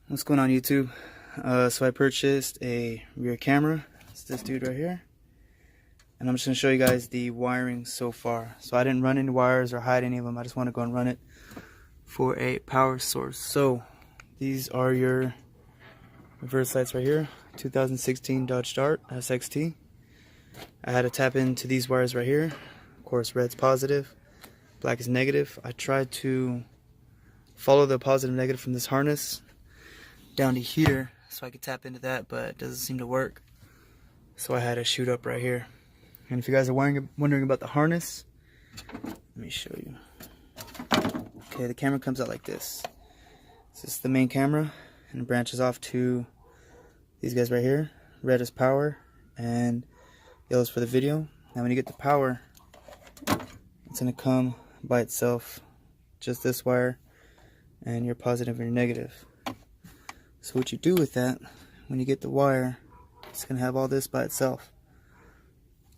What's going on, YouTube? So I purchased a rear camera. It's this dude right here, and I'm just going to show you guys the wiring so far. So I didn't run any wires or hide any of them. I just want to go and run it for a power source. So these are your reverse lights right here. 2016 Dodge Dart SXT. I had to tap into these wires right here. Of course, red's positive, black is negative. I tried to follow the positive and negative from this harness down to here so I could tap into that, but it doesn't seem to work. So I had to shoot up right here. And if you guys are wondering about the harness, let me show you. Okay, the camera comes out like this. This is the main camera, and it branches off to these guys right here. Red is power, and yellow is for the video. Now when you get the power, it's going to come by itself, just this wire, and your positive and your negative. So what you do with that, when you get the wire, it's going to have all this by itself.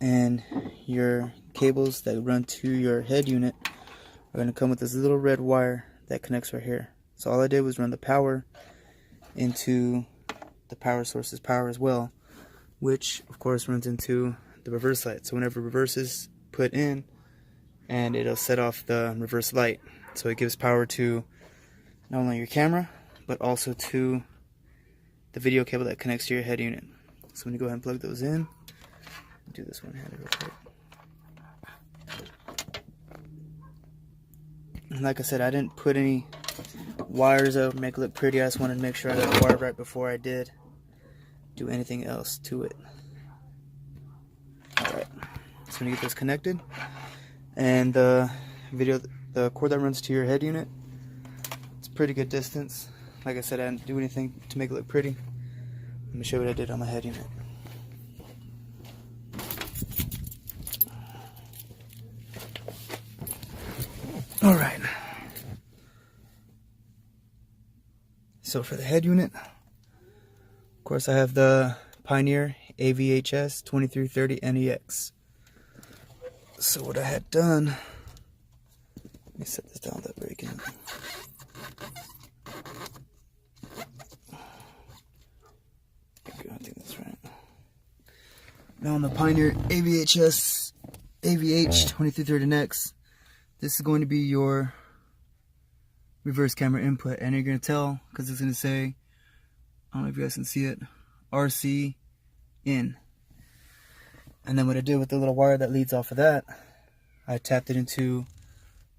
And your cables that run to your head unit are going to come with this little red wire that connects right here. So all I did was run the power into the power source's power as well, which of course runs into the reverse light. So whenever reverse is put in, and it'll set off the reverse light. So it gives power to not only your camera, but also to the video cable that connects to your head unit. So when you go ahead and plug those in, do this one handed real quick. And like I said, I didn't put any wires up, make it look pretty. I just wanted to make sure I got the wire right before I did do anything else to it. Alright, so when you get this connected, and the cord that runs to your head unit, it's a pretty good distance. Like I said, I didn't do anything to make it look pretty. Let me show you what I did on my head unit. Alright. So for the head unit, of course I have the Pioneer AVHS 2330 NEX. So what I had done, let me set this down that way again. I think that's right. Now on the Pioneer AVHS AVH 2330 NEX, this is going to be your reverse camera input, and you're going to tell, because it's going to say, I don't know if you guys can see it, RC in. And then what I did with the little wire that leads off of that, I tapped it into,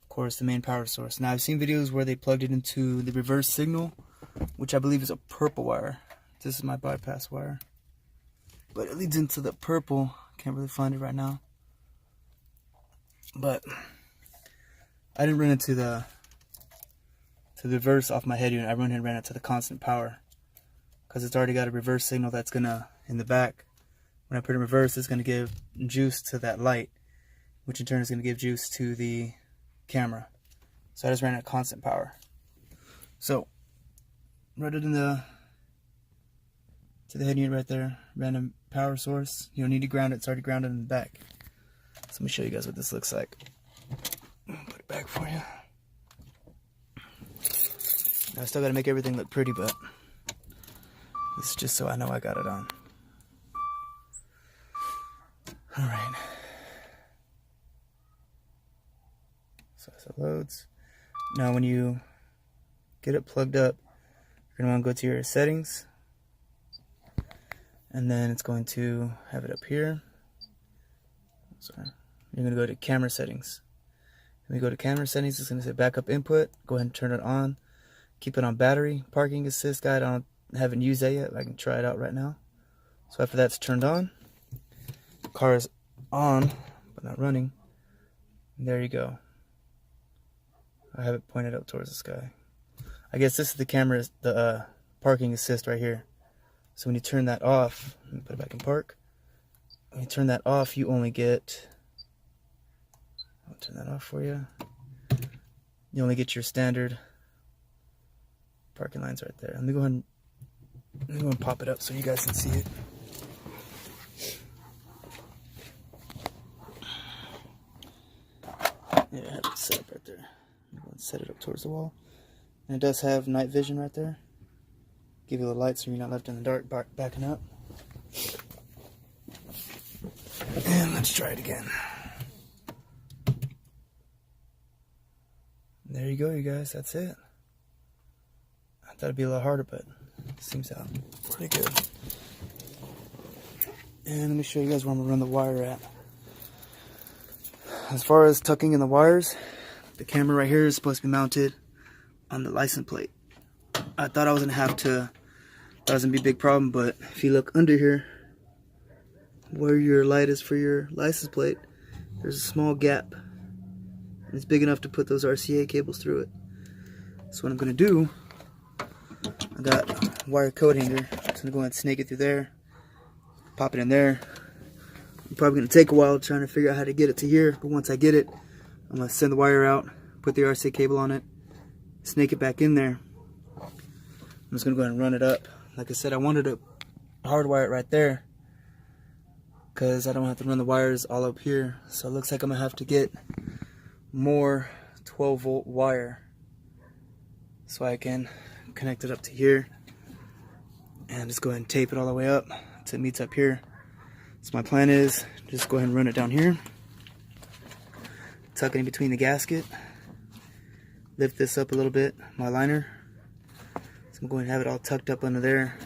of course, the main power source. Now I've seen videos where they plugged it into the reverse signal, which I believe is a purple wire. This is my bypass wire, but it leads into the purple. Can't really find it right now, but I didn't run it to the reverse off my head unit. I ran it to the constant power, because it's already got a reverse signal that's gonna, in the back, when I put it in reverse, it's gonna give juice to that light, which in turn is gonna give juice to the camera. So I just ran it at constant power. So run it to the head unit right there, random power source. You don't need to ground it, it's already grounded in the back. So let me show you guys what this looks like. Put it back for you. I still gotta make everything look pretty, but this is just so I know I got it on. Alright. So as it loads. Now when you get it plugged up, you're gonna want to go to your settings, and then it's going to have it up here. Sorry. You're going to go to camera settings. When you go to camera settings, it's going to say backup input. Go ahead and turn it on. Keep it on battery. Parking assist guide, I haven't used that yet. I can try it out right now. So after that's turned on, the car is on, but not running. And there you go. I have it pointed up towards the sky. I guess this is the camera, the parking assist right here. So when you turn that off, let me put it back in park. When you turn that off, you only get, I'll turn that off for you. You only get your standard parking lines right there. Let me go ahead and pop it up so you guys can see it. Yeah, I have it set up right there. I'm going to set it up towards the wall. And it does have night vision right there. Give you a little light so you're not left in the dark backing up. And let's try it again. There you go, you guys. That's it. I thought it'd be a lot harder, but it seems out pretty good. And let me show you guys where I'm gonna run the wire at. As far as tucking in the wires, the camera right here is supposed to be mounted on the license plate. I thought I was gonna have to, that was gonna be a big problem, but if you look under here, where your light is for your license plate, there's a small gap. And it's big enough to put those RCA cables through it. So what I'm gonna do, I got a wire coat hanger. I'm just gonna go ahead and snake it through there, pop it in there. I'm probably gonna take a while trying to figure out how to get it to here, but once I get it, I'm gonna send the wire out, put the RCA cable on it, snake it back in there. I'm just gonna go ahead and run it up. Like I said, I wanted to hardwire it right there because I don't have to run the wires all up here. So it looks like I'm gonna have to get more 12-volt wire so I can connect it up to here and just go ahead and tape it all the way up until it meets up here. So my plan is just go ahead and run it down here, tuck it in between the gasket, lift this up a little bit, my liner. So I'm going to have it all tucked up under there,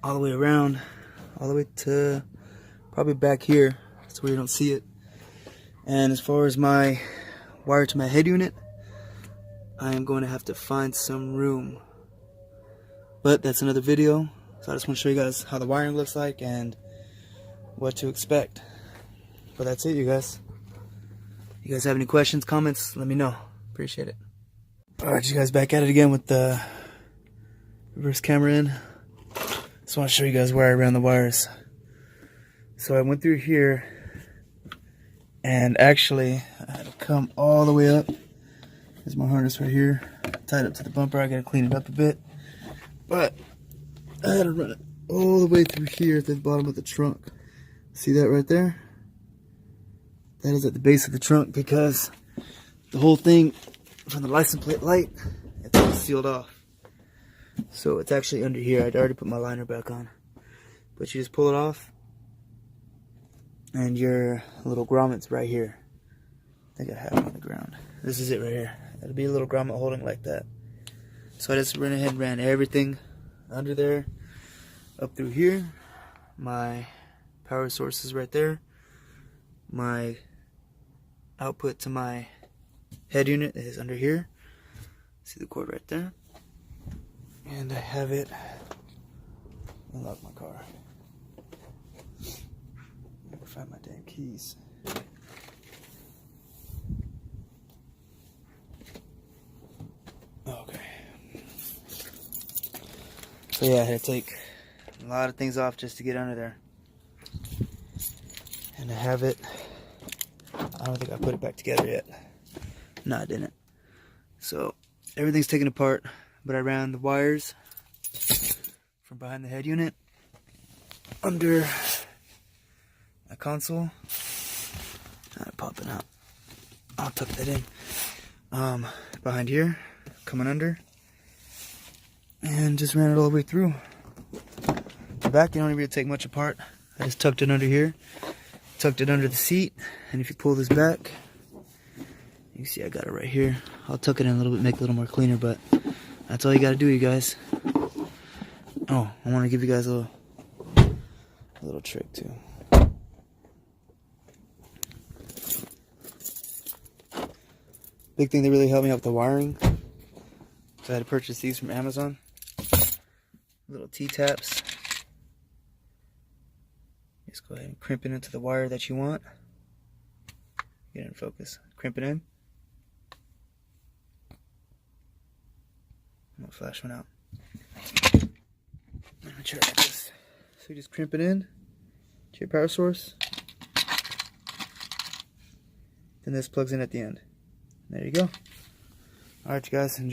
all the way around, all the way to probably back here, so where you don't see it. And as far as my wire to my head unit, I am going to have to find some room. But that's another video, so I just want to show you guys how the wiring looks like and what to expect. But that's it, you guys. You guys have any questions, comments, let me know. Appreciate it. Alright, you guys, back at it again with the reverse camera in. Just want to show you guys where I ran the wires. So I went through here, and actually I had to come all the way up. There's my harness right here, tied up to the bumper. I gotta clean it up a bit, but I had to run it all the way through here to the bottom of the trunk. See that right there? That is at the base of the trunk because the whole thing from the license plate light, it's all sealed off. So it's actually under here. I'd already put my liner back on, but you just pull it off and your little grommet's right here. I think I have it on the ground. This is it right here. It'll be a little grommet holding like that. So I just went ahead and ran everything under there, up through here. My power source is right there. My output to my head unit is under here. See the cord right there? And I have it. Unlock my car. Let me find my damn keys. Okay. So yeah, I had to take a lot of things off just to get under there. And I have it. I don't think I put it back together yet. No, I didn't. So everything's taken apart, but I ran the wires from behind the head unit under my console. Not popping out. I'll tuck that in. Behind here, coming under, and just ran it all the way through. The back, you don't even take much apart. I just tucked it under here, tucked it under the seat, and if you pull this back, you see I got it right here. I'll tuck it in a little bit, make it a little more cleaner, but that's all you gotta do, you guys. Oh, I want to give you guys a little trick too. Big thing that really helped me out with the wiring, so I had to purchase these from Amazon. Little T-taps. Just go ahead and crimp it into the wire that you want. Get it in focus. Crimp it in. I'm gonna flash one out. I'm gonna try like this. So you just crimp it in to your power source. Then this plugs in at the end. There you go. Alright, you guys, enjoy.